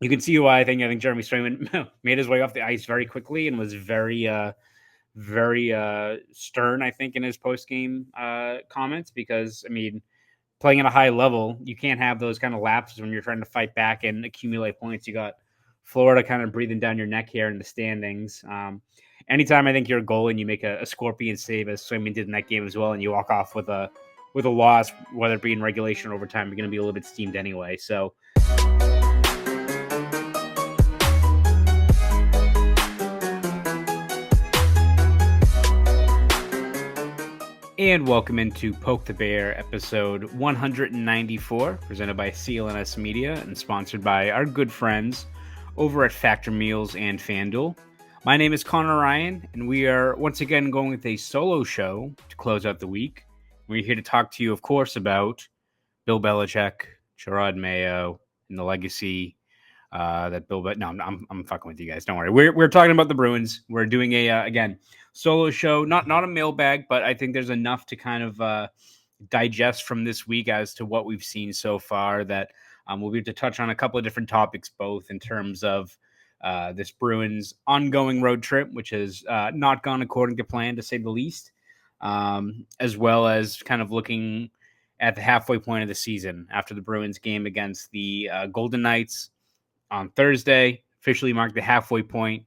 You can see why I think Jeremy Swayman made his way off the ice very quickly and was very stern, I think, in his post game comments because I mean, playing at a high level, you can't have those kind of lapses when you're trying to fight back and accumulate points. You got Florida kind of breathing down your neck here in the standings. Anytime I think you're a goal and you make a scorpion save, as Swayman did in that game as well, and you walk off with a loss, whether it be in regulation or overtime, you're going to be a little bit steamed anyway. So and welcome into Poke the Bear, episode 194, presented by CLNS Media and sponsored by our good friends over at Factor Meals and FanDuel. My name is Conor Ryan, and we are once again going with a solo show to close out the week. We're here to talk to you, of course, about Bill Belichick, Gerard Mayo, and the legacy that Bill. But no, I'm fucking with you guys. Don't worry. We're talking about the Bruins. We're doing a again solo show, not a mailbag, but I think there's enough to kind of digest from this week as to what we've seen so far. That we'll be able to touch on a couple of different topics, both in terms of this Bruins ongoing road trip, which has not gone according to plan, to say the least, as well as kind of looking at the halfway point of the season after the Bruins game against the Golden Knights on Thursday, officially marked the halfway point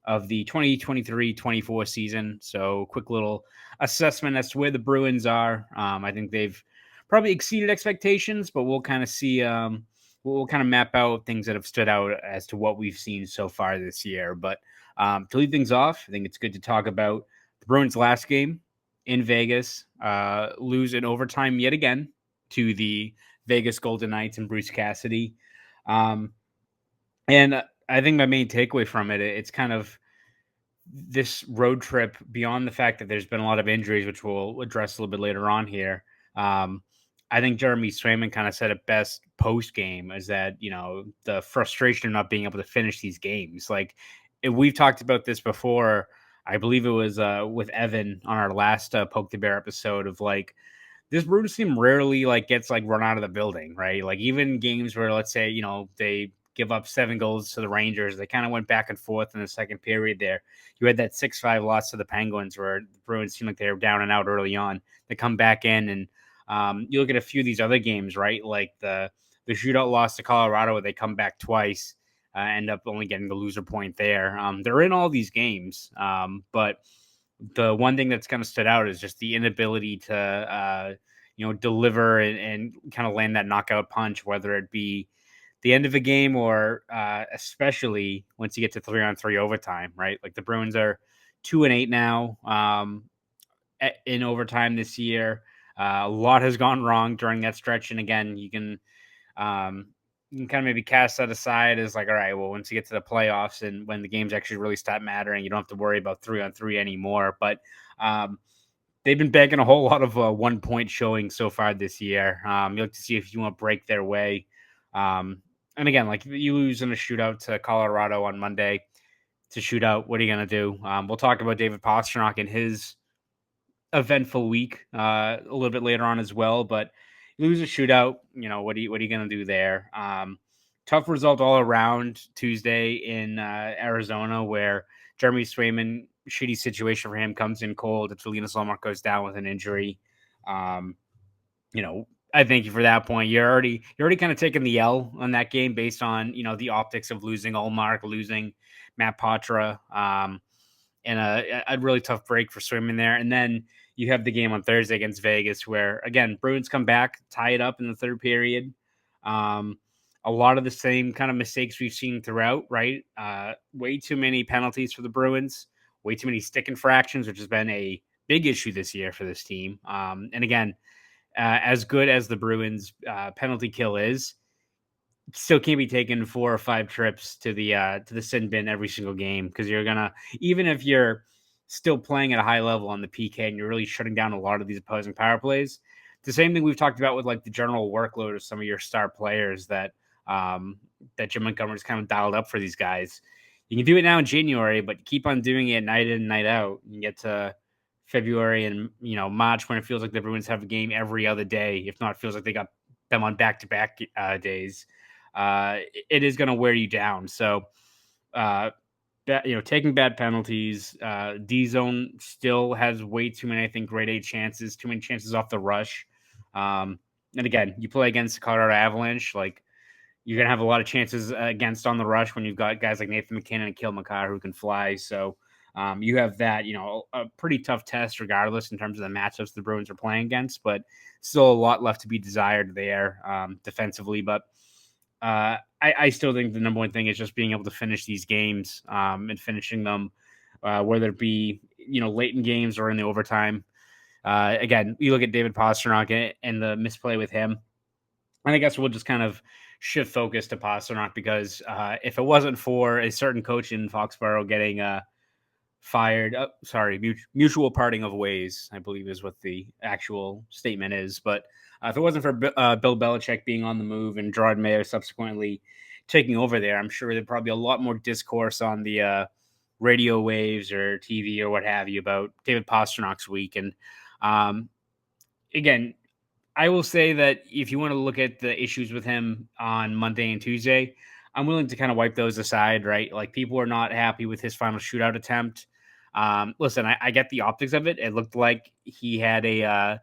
of the 2023-24 season. So quick little assessment as to where the Bruins are. I think they've probably exceeded expectations, but we'll kind of see, we'll kind of map out things that have stood out as to what we've seen so far this year. But to lead things off, I think it's good to talk about the Bruins' last game in Vegas, lose in overtime yet again to the Vegas Golden Knights and Bruce Cassidy. And I think my main takeaway from it's kind of this road trip, beyond the fact that there's been a lot of injuries, which we'll address a little bit later on here. I think Jeremy Swayman kind of said it best post game, is that, the frustration of not being able to finish these games. Like, we've talked about this before. I believe it was with Evan on our last Poke the Bear episode, of like, this Bruins team rarely gets run out of the building, right? Like, even games where, let's say, they give up 7 goals to the Rangers, they kind of went back and forth in the second period there. You had that 6-5 loss to the Penguins where the Bruins seemed like they were down and out early on. They come back in, and you look at a few of these other games, right? Like the shootout loss to Colorado where they come back twice, end up only getting the loser point there. They're in all these games, but the one thing that's kind of stood out is just the inability to, deliver and kind of land that knockout punch, whether it be the end of a game or especially once you get to 3-on-3 overtime, right? Like, the Bruins are 2-8 now in overtime this year. A lot has gone wrong during that stretch. And again, you can kind of maybe cast that aside as like, all right, well, once you get to the playoffs and when the games actually really start mattering, you don't have to worry about 3-on-3 anymore. But they've been bagging a whole lot of 1 point showing so far this year. You look to see if you want to break their way. And again, like, you lose in a shootout to Colorado on Monday. To shootout, what are you going to do? We'll talk about David Pastrnak and his eventful week a little bit later on as well. But you lose a shootout, what are you going to do there? Tough result all around Tuesday in Arizona, where Jeremy Swayman, shitty situation for him, comes in cold. If Linus Ullmark goes down with an injury, I think for that point, you're already kind of taking the L on that game based on, the optics of losing Ullmark, losing Matt Patra, and a really tough break for Swayman there. And then you have the game on Thursday against Vegas, where again, Bruins come back, tie it up in the third period. A lot of the same kind of mistakes we've seen throughout, right? Way too many penalties for the Bruins, way too many stick infractions, which has been a big issue this year for this team. And again, as good as the Bruins penalty kill is, still can't be taking 4 or 5 trips to the sin bin every single game, because you're gonna, even if you're still playing at a high level on the PK and you're really shutting down a lot of these opposing power plays. The same thing we've talked about with like the general workload of some of your star players that Jim Montgomery's kind of dialed up for these guys. You can do it now in January, but keep on doing it night in, night out. You get to February and March, when it feels like the Bruins have a game every other day, if not feels like they got them on back-to-back days. it is going to wear you down. So, taking bad penalties. D zone still has way too many, I think, grade A chances, too many chances off the rush. And again, you play against the Colorado Avalanche, like you're gonna have a lot of chances against on the rush when you've got guys like Nathan McKinnon and Kale McCarr who can fly. So you have that, a pretty tough test regardless in terms of the matchups the Bruins are playing against, but still a lot left to be desired there defensively. But I still think the number one thing is just being able to finish these games and finishing them, whether it be late in games or in the overtime. Again, you look at David Pastrnak and the misplay with him. And I guess we'll just kind of shift focus to Pastrnak because if it wasn't for a certain coach in Foxborough getting fired, mutual parting of ways, I believe is what the actual statement is. But if it wasn't for Bill Belichick being on the move and Gerard Mayer subsequently taking over there, I'm sure there'd probably be a lot more discourse on the radio waves or TV or what have you about David Pasternak's week. And again, I will say that if you want to look at the issues with him on Monday and Tuesday, I'm willing to kind of wipe those aside, right? Like people are not happy with his final shootout attempt. Listen, I get the optics of it. It looked like he had a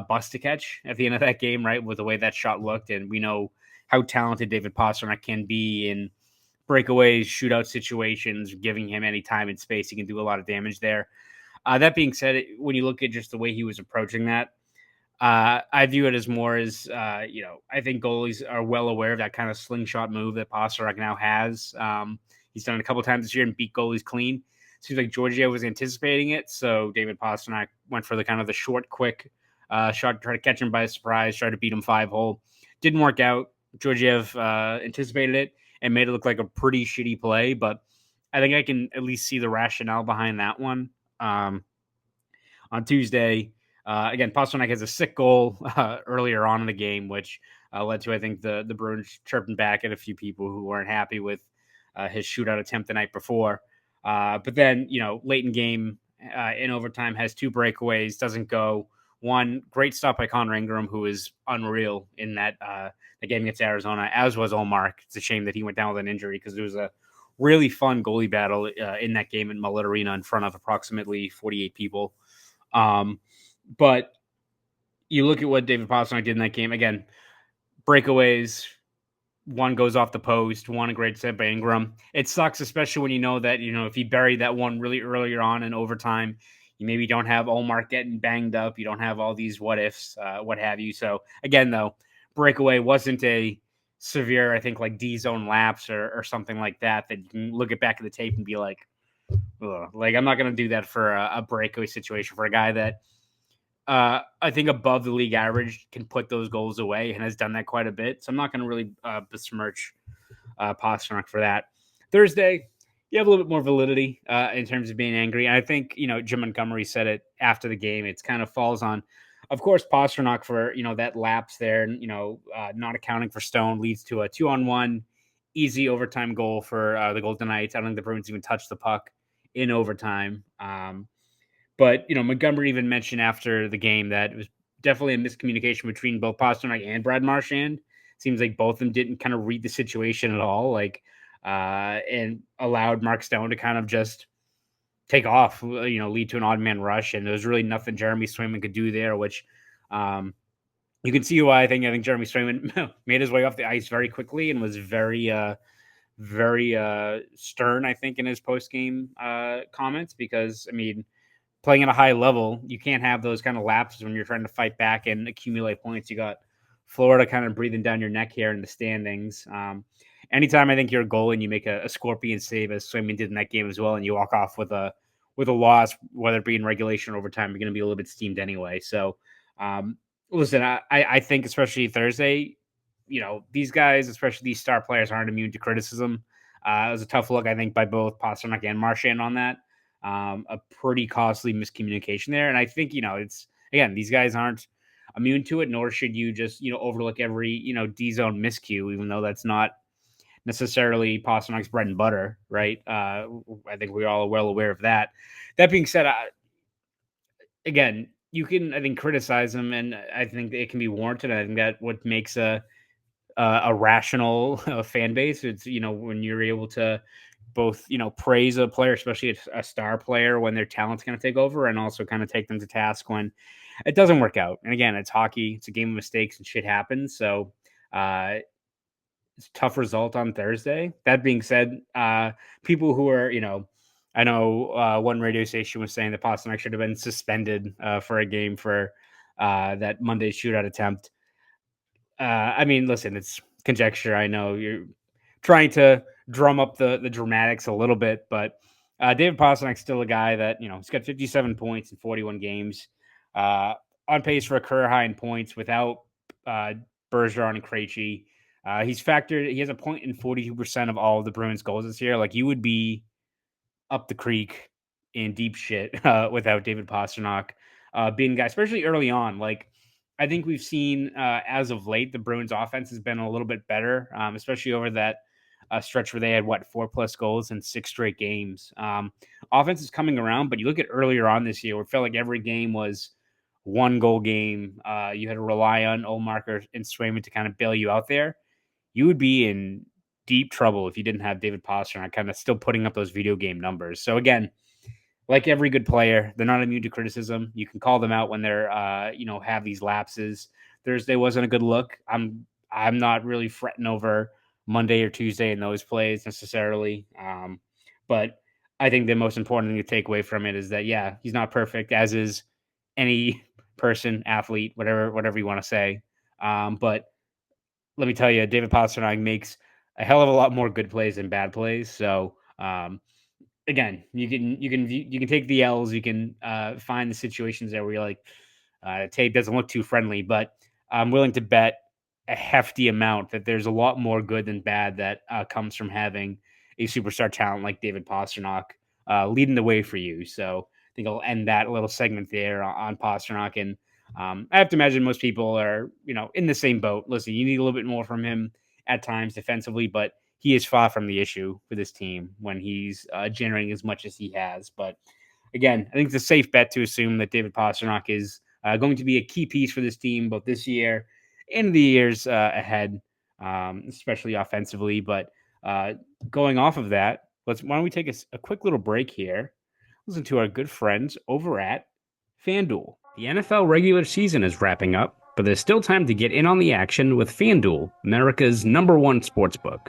bust to catch at the end of that game, right? With the way that shot looked. And we know how talented David Pastrnak can be in breakaways, shootout situations, giving him any time and space. He can do a lot of damage there. That being said, when you look at just the way he was approaching that, I view it as more as, I think goalies are well aware of that kind of slingshot move that Pastrnak now has. He's done it a couple times this year and beat goalies clean. Seems like Georgia was anticipating it, so David Pastrnak went for the short, quick shot, try to catch him by surprise, try to beat him 5-hole. Didn't work out. Georgiev anticipated it and made it look like a pretty shitty play, but I think I can at least see the rationale behind that one. On Tuesday, again, Pastrnak has a sick goal earlier on in the game, which led to, I think, the Bruins chirping back at a few people who weren't happy with his shootout attempt the night before. But then, late in game, in overtime, has 2 breakaways, doesn't go. One great stop by Connor Ingram, who is unreal in that the game against Arizona, as was Olmark. It's a shame that he went down with an injury because it was a really fun goalie battle in that game in Mullet Arena in front of approximately 48 people. But you look at what David Pastrnak did in that game. Again, breakaways, one goes off the post, one a great set by Ingram. It sucks, especially when you know that, if you bury that one really earlier on in overtime, you maybe don't have Olmark getting banged up. You don't have all these what ifs, what have you. So again, though, breakaway wasn't a severe, I think, like D-zone lapse or something like that you can look at back at the tape and be like, ugh. Like, I'm not going to do that for a breakaway situation for a guy that I think above the league average can put those goals away and has done that quite a bit. So I'm not going to really besmirch Pastrnak for that. Thursday, you have a little bit more validity in terms of being angry. And I think, Jim Montgomery said it after the game. It's kind of falls on, of course, Pastrnak for, that lapse there, and, not accounting for Stone leads to a 2-on-1 easy overtime goal for the Golden Knights. I don't think the Bruins even touched the puck in overtime. But, Montgomery even mentioned after the game that it was definitely a miscommunication between both Pastrnak and Brad Marchand. Seems like both of them didn't kind of read the situation at all, and allowed Mark Stone to kind of just take off, lead to an odd man rush. And there was really nothing Jeremy Swayman could do there, which you can see why I think Jeremy Swayman made his way off the ice very quickly and was very, very stern, I think, in his post-game comments, because, playing at a high level, you can't have those kind of lapses when you're trying to fight back and accumulate points. You got Florida kind of breathing down your neck here in the standings. Anytime I think you're a goal and you make a scorpion save, as Swayman did in that game as well, and you walk off with a loss, whether it be in regulation or overtime, you're going to be a little bit steamed anyway. So, listen, I think especially Thursday, these guys, especially these star players, aren't immune to criticism. It was a tough look, I think, by both Pastrnak and Marchand on that. A pretty costly miscommunication there. And I think, it's, again, these guys aren't immune to it, nor should you just, overlook every, D-zone miscue, even though that's not necessarily Pasternak's bread and butter, right? I think we're all well aware of that. That being said, again, you can, I think, criticize him, and I think it can be warranted. I think that what makes a a rational fan base. It's, when you're able to both, praise a player, especially a star player, when their talent's going to take over, and also kind of take them to task when it doesn't work out. And again, it's hockey. It's a game of mistakes and shit happens. So it's a tough result on Thursday. That being said, people who are, I know one radio station was saying that Pastrnak should have been suspended for a game for that Monday shootout attempt. I mean, listen, it's conjecture. I know you're trying to drum up the dramatics a little bit, but David Pastrnak's still a guy that, he's got 57 points in 41 games, on pace for a career high in points without Bergeron and Krejci. He has a point in 42% of all of the Bruins goals this year. Like, you would be up the creek in deep shit without David Pastrnak being a guy, especially early on. Like, I think we've seen as of late, the Bruins offense has been a little bit better, especially over that stretch where they had 4+ goals in 6 straight games. Offense is coming around, but you look at earlier on this year, where it felt like every game was 1-goal game. You had to rely on Ullmark and Swayman to kind of bail you out there. You would be in deep trouble if you didn't have David Pastrnak kind of still putting up those video game numbers. So again, like every good player, they're not immune to criticism. You can call them out when they're, have these lapses. Thursday wasn't a good look. I'm not really fretting over Monday or Tuesday in those plays necessarily. But I think the most important thing to take away from it is that, yeah, he's not perfect, as is any person, athlete, whatever you want to say. But let me tell you, David Pastrnak makes a hell of a lot more good plays than bad plays. So, again, you can take the L's. You can find the situations there where you're like, tape doesn't look too friendly, but I'm willing to bet a hefty amount that there's a lot more good than bad that comes from having a superstar talent like David Pastrnak leading the way for you. So I think I'll end that little segment there on Pastrnak. And I have to imagine most people are, in the same boat. Listen, you need a little bit more from him at times defensively, but he is far from the issue for this team when he's generating as much as he has. But again, I think it's a safe bet to assume that David Pastrnak is going to be a key piece for this team both this year and the years ahead, especially offensively. But going off of that, why don't we take a quick little break here? Listen to our good friends over at FanDuel. The NFL regular season is wrapping up, but there's still time to get in on the action with FanDuel, America's #1 sportsbook.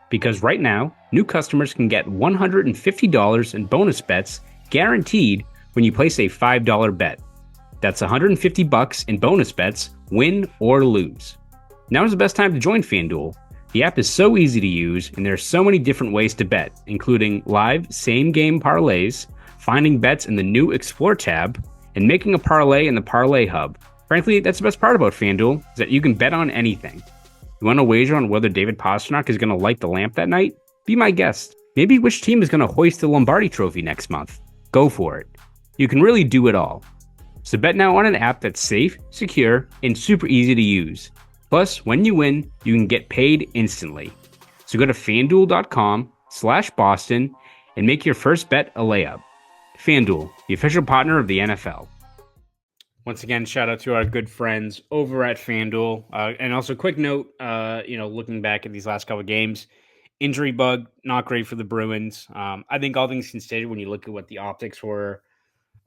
Because right now, new customers can get $150 in bonus bets guaranteed when you place a $5 bet. That's $150 in bonus bets, win or lose. Now is the best time to join FanDuel. The app is so easy to use, and there are so many different ways to bet, including live same-game parlays, finding bets in the new Explore tab, and making a parlay in the Parlay Hub. Frankly, that's the best part about FanDuel, is that you can bet on anything. You want to wager on whether David Pastrnak is going to light the lamp that night? Be my guest. Maybe which team is going to hoist the Lombardi Trophy next month? Go for it. You can really do it all. So bet now on an app that's safe, secure, and super easy to use. Plus, when you win, you can get paid instantly. So go to FanDuel.com/Boston and make your first bet a layup. FanDuel, the official partner of the NFL. Once again, shout out to our good friends over at FanDuel. And also, quick note, looking back at these last couple of games, injury bug, not great for the Bruins. I think all things considered, when you look at what the optics were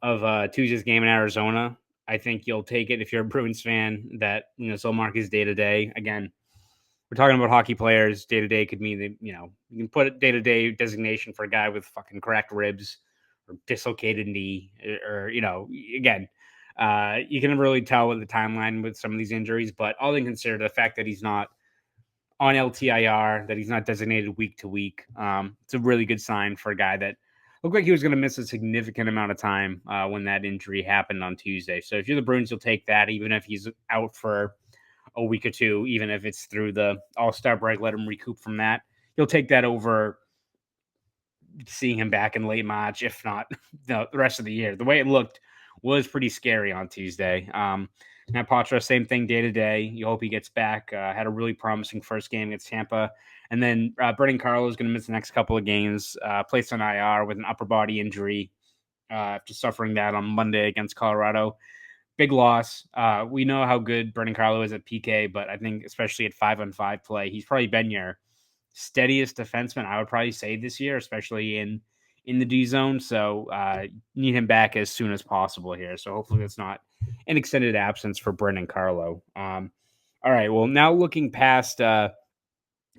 of Tuesday's game in Arizona, I think you'll take it if you're a Bruins fan that, Ullmark is day-to-day. Again, we're talking about hockey players. Day-to-day could mean that, you can put a day-to-day designation for a guy with fucking cracked ribs or dislocated knee or again, you can never really tell with the timeline with some of these injuries, but all things considered, the fact that he's not on LTIR, that he's not designated week to week, it's a really good sign for a guy that looked like he was going to miss a significant amount of time when that injury happened on Tuesday. So if you're the Bruins, you'll take that, even if he's out for a week or two, even if it's through the All-Star break, let him recoup from that. You'll take that over seeing him back in late March, if not the rest of the year. The way it looked was pretty scary on Tuesday. Matt Poitras, same thing day to day. You hope he gets back. Had a really promising first game against Tampa. And then Brendan Carlo is going to miss the next couple of games, placed on IR with an upper body injury after suffering that on Monday against Colorado. big loss. We know how good Brendan Carlo is at PK, but I think especially at 5-on-5 play, he's probably been your steadiest defenseman, I would probably say, this year, especially in the D zone. So need him back as soon as possible here. So hopefully it's not an extended absence for Brendan Carlo. All right. Well, now looking past kind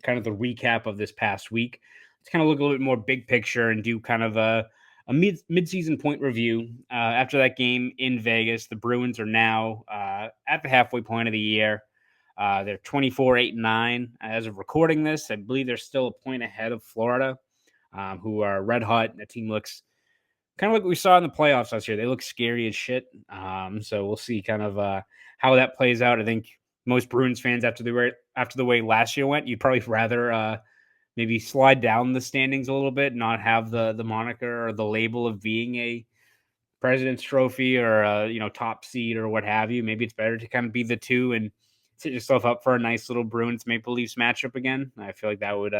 of the recap of this past week, let's kind of look a little bit more big picture and do kind of a mid-season point review. After that game in Vegas, the Bruins are now at the halfway point of the year. They're 24-8-9 as of recording this. I believe they're still a point ahead of Florida, who are red hot. The team looks kind of like we saw in the playoffs last year. They look scary as shit. So we'll see kind of how that plays out. I think most Bruins fans, after the way last year went, you'd probably rather maybe slide down the standings a little bit, not have the moniker or the label of being a President's Trophy or top seed or what have you. Maybe it's better to kind of be the two and set yourself up for a nice little Bruins Maple Leafs matchup again. I feel like that would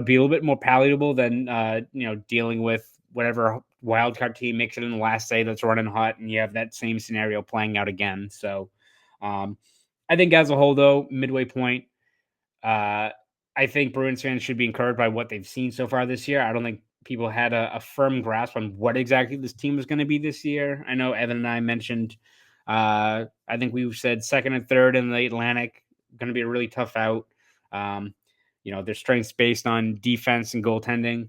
be a little bit more palatable than dealing with whatever wildcard team makes it in the last day that's running hot, and you have that same scenario playing out again. So I think as a whole, though, midway point, I think Bruins fans should be encouraged by what they've seen so far this year. I don't think people had a firm grasp on what exactly this team was going to be this year. I know Evan and I mentioned, I think we've said second and third in the Atlantic, going to be a really tough out. Their strengths based on defense and goaltending.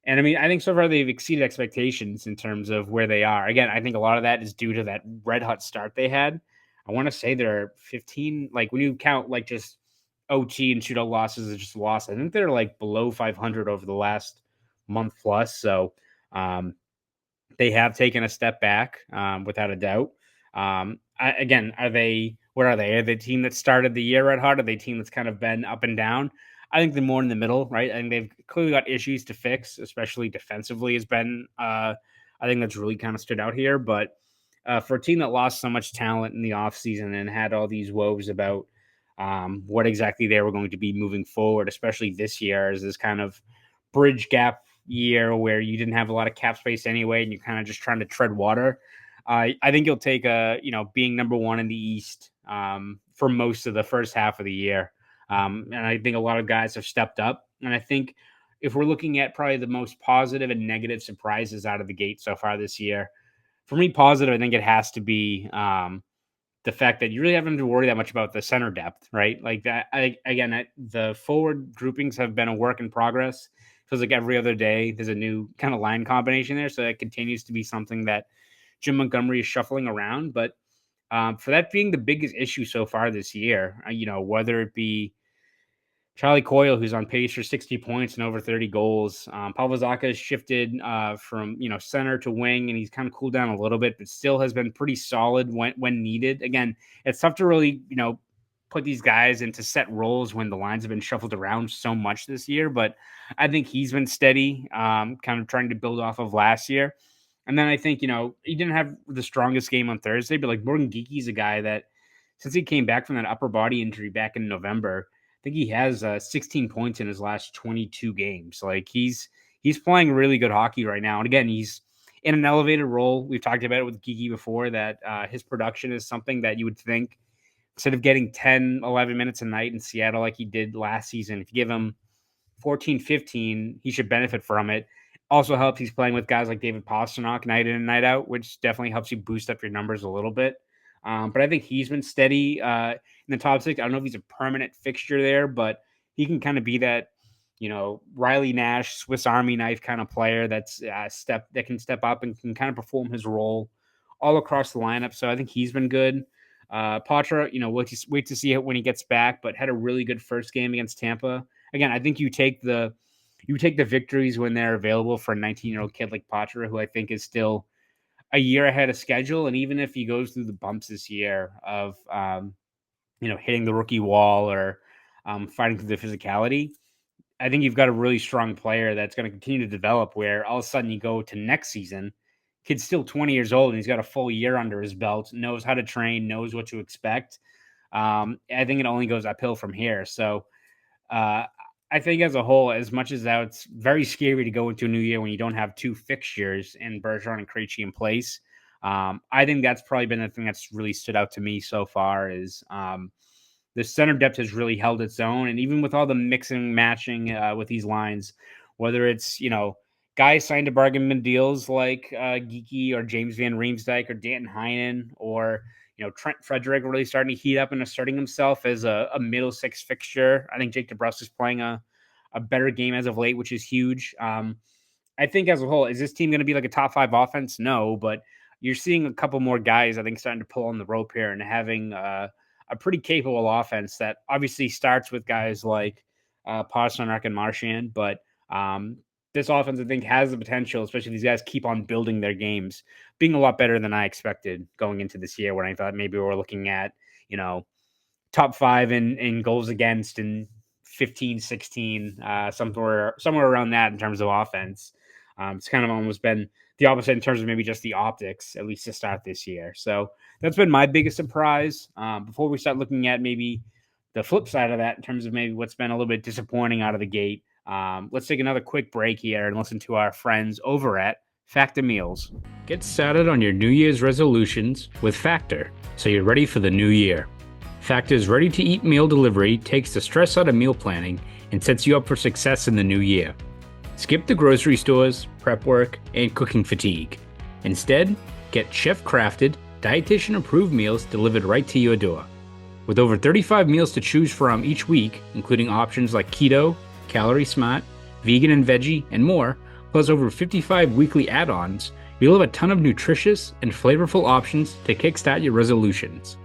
And I mean, I think so far they've exceeded expectations in terms of where they are. Again, I think a lot of that is due to that red hot start they had. I want to say they're 15, like when you count like just OT and shootout losses is just lost. I think they're like below 500 over the last month plus. So they have taken a step back without a doubt. Again, what are they? Are they a team that started the year red hot? Are they a team that's kind of been up and down? I think they're more in the middle, right? I think they've clearly got issues to fix, especially defensively has been, I think that's really kind of stood out here. But for a team that lost so much talent in the offseason and had all these woes about what exactly they were going to be moving forward, especially this year as this kind of bridge gap year where you didn't have a lot of cap space anyway, and you're kind of just trying to tread water. I think you'll take being number one in the East for most of the first half of the year. And I think a lot of guys have stepped up. And I think if we're looking at probably the most positive and negative surprises out of the gate so far this year, for me, positive, I think it has to be the fact that you really haven't to worry that much about the center depth, right? Like that. The forward groupings have been a work in progress. Feels like every other day there's a new kind of line combination there. So that continues to be something that Jim Montgomery is shuffling around. But for that being the biggest issue so far this year, whether it be Charlie Coyle, who's on pace for 60 points and over 30 goals. Pavel Zacha has shifted from center to wing, and he's kind of cooled down a little bit, but still has been pretty solid when needed. Again, it's tough to really put these guys into set roles when the lines have been shuffled around so much this year. But I think he's been steady, kind of trying to build off of last year. And then I think he didn't have the strongest game on Thursday, but like Morgan Geeky's a guy that since he came back from that upper body injury back in November, I think he has 16 points in his last 22 games. Like he's playing really good hockey right now. And again, he's in an elevated role. We've talked about it with Geeky before that his production is something that you would think instead of getting 10, 11 minutes a night in Seattle like he did last season, if you give him 14, 15, he should benefit from it. Also helps he's playing with guys like David Pastrnak night in and night out, which definitely helps you boost up your numbers a little bit. But I think he's been steady in the top six. I don't know if he's a permanent fixture there, but he can kind of be that, Riley Nash, Swiss Army knife kind of player that can step up and can kind of perform his role all across the lineup. So I think he's been good. Patra, wait to see it when he gets back, but had a really good first game against Tampa. Again, I think you take the victories when they're available for a 19-year-old kid like Patra, who I think is still a year ahead of schedule. And even if he goes through the bumps this year of, hitting the rookie wall or fighting through the physicality, I think you've got a really strong player that's going to continue to develop where all of a sudden you go to next season, kid's still 20 years old and he's got a full year under his belt, knows how to train, knows what to expect. I think it only goes uphill from here. So I think as a whole, as much as that it's very scary to go into a new year when you don't have two fixtures in Bergeron and Krejci in place, I think that's probably been the thing that's really stood out to me so far is the center depth has really held its own. And even with all the mixing, matching with these lines, whether it's, guys signed to bargain bin deals like Geeky or James Van Riemsdyk or Danton Heinen or, Trent Frederick really starting to heat up and asserting himself as a middle six fixture. I think Jake DeBrusk is playing a better game as of late, which is huge. I think as a whole, is this team going to be like a top 5 offense? No, but you're seeing a couple more guys, I think, starting to pull on the rope here and having a pretty capable offense that obviously starts with guys like Pastrnak and Marchand, but this offense, I think, has the potential, especially these guys keep on building their games, being a lot better than I expected going into this year when I thought maybe we were looking at, top 5 in goals against and 15, 16, somewhere around that in terms of offense. It's kind of almost been the opposite in terms of maybe just the optics, at least to start this year. So that's been my biggest surprise. Before we start looking at maybe the flip side of that in terms of maybe what's been a little bit disappointing out of the gate, let's take another quick break here and listen to our friends over at Factor Meals. Get started on your New Year's resolutions with Factor so you're ready for the new year. Factor's ready-to-eat meal delivery takes the stress out of meal planning and sets you up for success in the new year. Skip the grocery stores, prep work, and cooking fatigue. Instead, get chef-crafted, dietitian-approved meals delivered right to your door. With over 35 meals to choose from each week, including options like keto, calorie smart, vegan and veggie, and more, plus over 55 weekly add-ons, you'll have a ton of nutritious and flavorful options to kickstart your resolutions.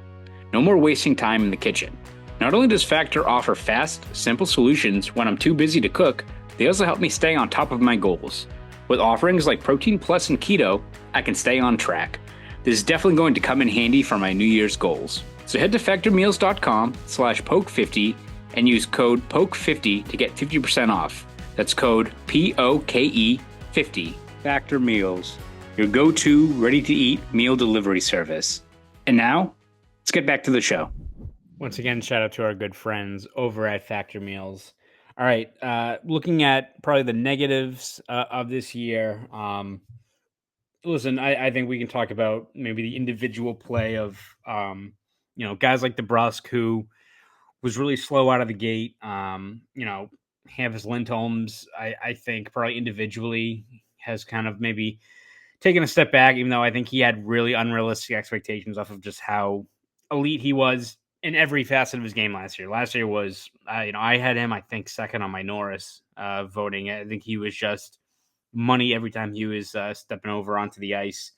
No more wasting time in the kitchen. Not only does Factor offer fast, simple solutions when I'm too busy to cook, they also help me stay on top of my goals. With offerings like Protein Plus and Keto, I can stay on track. This is definitely going to come in handy for my New Year's goals. So head to factormeals.com/poke50 and use code POKE50 to get 50% off. That's code POKE50. Factor Meals, your go-to ready-to-eat meal delivery service. And now, let's get back to the show. Once again, shout out to our good friends over at Factor Meals. All right, looking at probably the negatives of this year. Listen, I think we can talk about maybe the individual play of, guys like DeBrusk, who was really slow out of the gate. Hampus Lindholm's, I think, probably individually has kind of maybe taken a step back, even though I think he had really unrealistic expectations off of just how elite he was in every facet of his game last year. Last year was, I had him, I think, second on my Norris voting. I think he was just money every time he was stepping over onto the ice.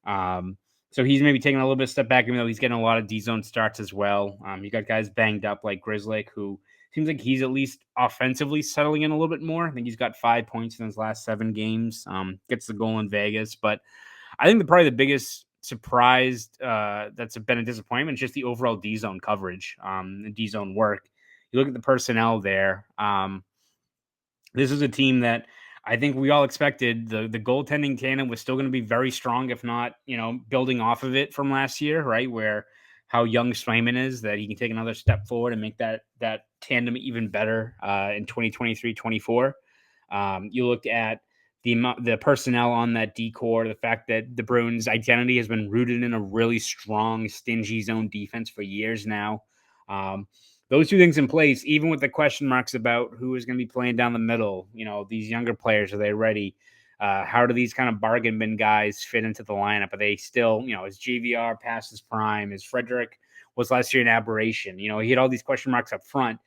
So he's maybe taking a little bit of step back, even though he's getting a lot of D-zone starts as well. You got guys banged up like Grizzly, who seems like he's at least offensively settling in a little bit more. I think he's got 5 points in his last 7 games. Gets the goal in Vegas. But I think probably the biggest surprise that's been a disappointment is just the overall D-zone coverage, the D-zone work. You look at the personnel there. This is a team that I think we all expected the goaltending tandem was still going to be very strong, if not, building off of it from last year, right? Where how young Swayman is, that he can take another step forward and make that tandem even better in 2023-24. You look at the personnel on that D-core, the fact that the Bruins' identity has been rooted in a really strong, stingy zone defense for years now. Those two things in place, even with the question marks about who is going to be playing down the middle, these younger players, are they ready? How do these kind of bargain bin guys fit into the lineup? Are they still, is JVR past his prime? Is Frederick was last year an aberration? He had all these question marks up front.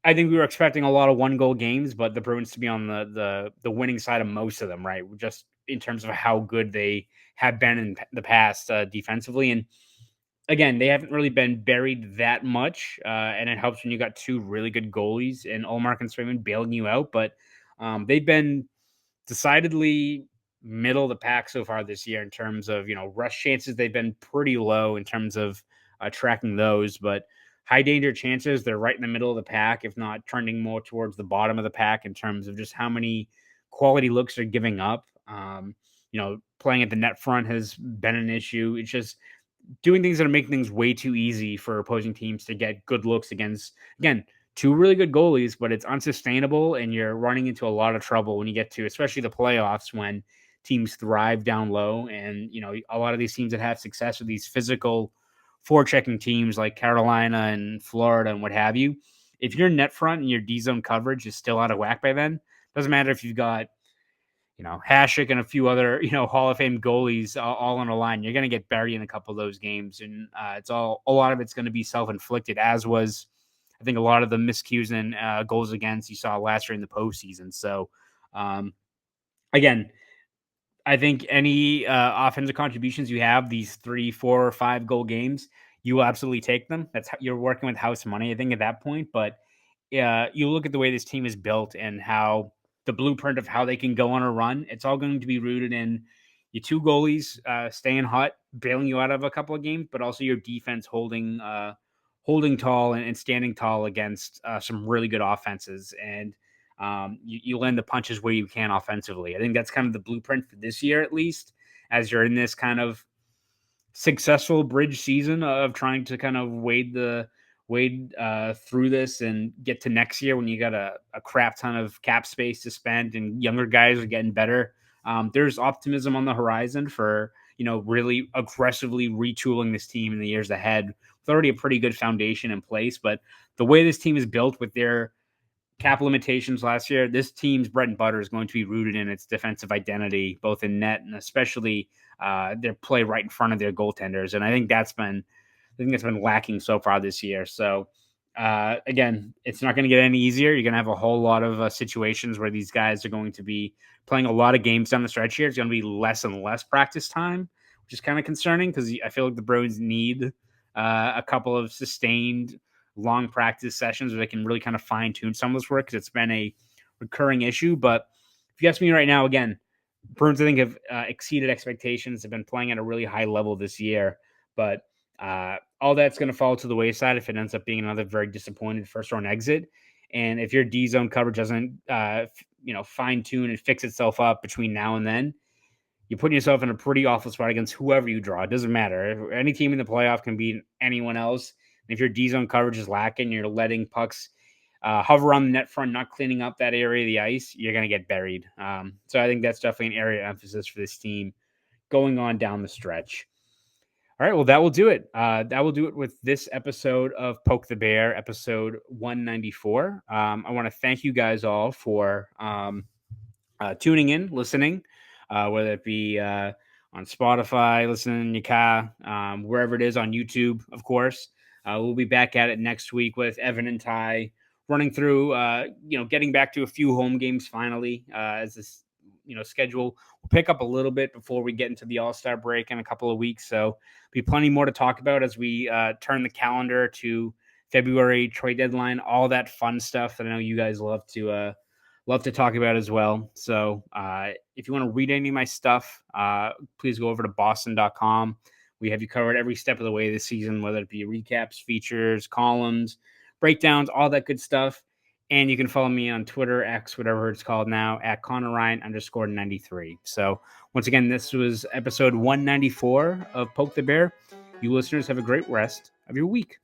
I think we were expecting a lot of 1-goal games, but the Bruins to be on the winning side of most of them, right? Just in terms of how good they have been in the past defensively. And again, they haven't really been buried that much, and it helps when you got 2 really good goalies and Ullmark and Swayman bailing you out. But they've been decidedly middle of the pack so far this year in terms of, rush chances. They've been pretty low in terms of tracking those, but high danger chances, they're right in the middle of the pack, if not trending more towards the bottom of the pack in terms of just how many quality looks they're giving up. Playing at the net front has been an issue. It's just doing things that are making things way too easy for opposing teams to get good looks against, again, 2 really good goalies, but it's unsustainable and you're running into a lot of trouble when you get to, especially the playoffs, when teams thrive down low. And, a lot of these teams that have success with these physical forechecking teams like Carolina and Florida and what have you, if your net front and your D zone coverage is still out of whack by then, doesn't matter if you've got, Hasek and a few other, Hall of Fame goalies all on a line, you're going to get buried in a couple of those games. And a lot of it's going to be self-inflicted, as was, I think, a lot of the miscues and goals against you saw last year in the postseason. So, again, I think any offensive contributions you have, these 3, 4, or 5 goal games, you will absolutely take them. That's how you're working with house money, I think, at that point. But you look at the way this team is built and how the blueprint of how they can go on a run. It's all going to be rooted in your 2 goalies staying hot, bailing you out of a couple of games, but also your defense holding tall and standing tall against some really good offenses. And you land the punches where you can offensively. I think that's kind of the blueprint for this year, at least, as you're in this kind of successful bridge season of trying to kind of wade through this and get to next year when you got a crap ton of cap space to spend and younger guys are getting better. There's optimism on the horizon for, really aggressively retooling this team in the years ahead. It's already a pretty good foundation in place, but the way this team is built with their cap limitations last year, this team's bread and butter is going to be rooted in its defensive identity, both in net and especially their play right in front of their goaltenders. And I think that's been lacking so far this year. So again, it's not going to get any easier. You're going to have a whole lot of situations where these guys are going to be playing a lot of games down the stretch here. It's going to be less and less practice time, which is kind of concerning because I feel like the Bruins need a couple of sustained long practice sessions where they can really kind of fine tune some of this work, because it's been a recurring issue. But if you ask me right now, again, Bruins, I think, have exceeded expectations. They've been playing at a really high level this year, but all that's going to fall to the wayside if it ends up being another very disappointed first round exit. And if your D zone coverage doesn't, fine tune and fix itself up between now and then, you're putting yourself in a pretty awful spot against whoever you draw. It doesn't matter. Any team in the playoff can beat anyone else. And if your D zone coverage is lacking, you're letting pucks hover on the net front, not cleaning up that area of the ice, you're going to get buried. So I think that's definitely an area of emphasis for this team going on down the stretch. All right, well, that will do it. That will do it with this episode of Poke the Bear, episode 194. I want to thank you guys all for tuning in, listening, whether it be on Spotify, listening in your car, wherever it is, on YouTube, of course. We'll be back at it next week with Evan and Ty running through, getting back to a few home games finally, as this, schedule will pick up a little bit before we get into the All-Star break in a couple of weeks. So be plenty more to talk about as we turn the calendar to February trade deadline, all that fun stuff that I know you guys love to talk about as well. So if you want to read any of my stuff, please go over to boston.com. We have you covered every step of the way this season, whether it be recaps, features, columns, breakdowns, all that good stuff. And you can follow me on Twitter, X, whatever it's called now, at Conor Ryan _93. So once again, this was episode 194 of Poke the Bear. You listeners have a great rest of your week.